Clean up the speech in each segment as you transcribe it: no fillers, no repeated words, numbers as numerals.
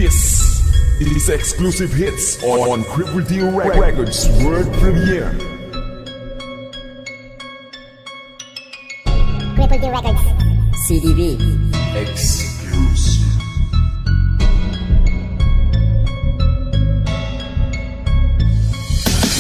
This is exclusive hits on Cripple D Records World Premiere. Cripple D Records CDB Exclusive.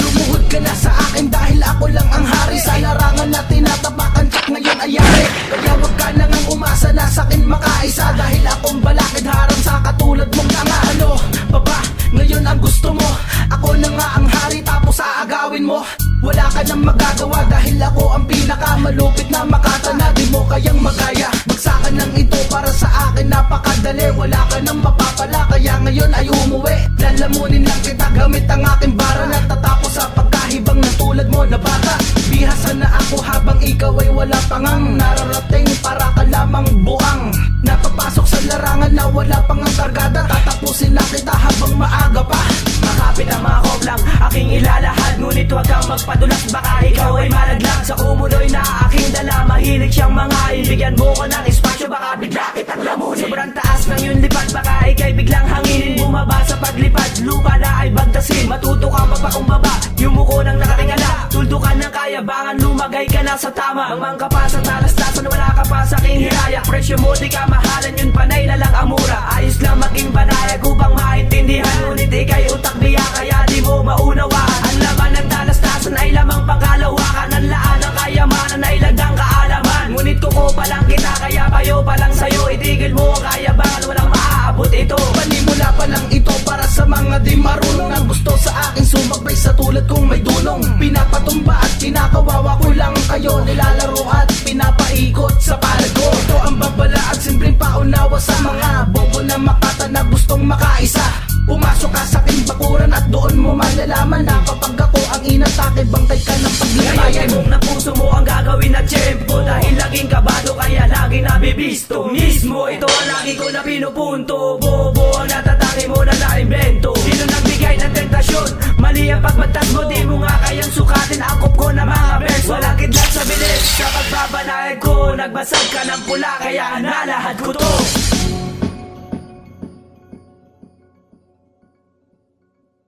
Lumuhod ka na sa akin dahil ako lang ang hari sa larangan na tinatapakan ka ngayon ayari. Kaya wag ka nang umasa na sa'kin makaisa dahil akong balakid harang sa katulad mong tanga. Ano pa ba ngayon ang gusto mo? Ako na nga ang hari tapos aagawin mo. Wala ka nang magagawa dahil ako ang pinakamalupit na makatana. Di mo kayang magaya, bagsakan ng ito para sa akin napakadali. Wala ka nang mapapala kaya ngayon ay umuwi. Lalamunin lang kita gamit ang aking bara. Natatapos sa pagkahibang ng tulad mo na bata. Bihasan na ako habang ikaw ay wala pangang nararating para ka lamang buang. Napapasok sa larangan na wala pang ang kargada. Tatapusin na kita habang maaga pa. Makapit ang mga koplang aking ilalahad. Ngunit huwag kang magpadulas, baka ikaw ay malaglag. Sa kumuloy na aking dala, mahilig siyang mga ibigyan mo ko ng espasyo, baka bigla kitang lamunin. Sobrang taas ng iyong lipad, baka ika'y biglang hanginin. Bumaba sa paglipad, lupa na ay bagtasin. Matuto ka mapakumbaba, yumuko ng nakatingala. Tuldukan ng kayabangan, lumagay ka na sa tama. Ang mangka pa sa talastasan, wala ka pa sa aking hiraya. Presyo mo di ka mahalan, yun panay na lang ang mura. Ayos lang maging banayag upang maintindihan. Ngunit ika'y utak biya, kaya di mo maunawaan. Ang laman ng talastasan ay lamang pangkalawakan. Ang laan ng kayamanan ay lagdang kaalaman. Ngunit kuko pa lang kita, kaya kayo pa lang sa'yo. Itigil mo ang kayabangan, walang maaabot ito. Panimula pa lang ito para sa mga di marunong na gusto sa akin sumagbay sa tulad kong may dunong. Pinapatumba at pinakawawa ko lang kayo. Nilalaro at pinapaikot sa palad ko. Ito ang babala at simpleng paunawa sa mga bobo na makata na gustong makaisa. Pumasok ka sa aking bakuran at doon mo malalaman na kapag ako ang inatake, bangkay ka ng paglimayan. Ngayon mong na puso mo ang gagawin na tiyempo. Dahil laging kabado kaya lagi nabibisto. Mismo ito ang lagi ko na pinupunto. Bobo ang natatangi mo na naimbento. Sino nagbigay ng tentasyon? Mali ang pagbagtas mo, di mo nga kayang sukatin. Akop ko na mga verse, walang kidlat sa bilis. Sa pagbabanayad ko, nagbasag ka ng pula, kaya nalahad ko to.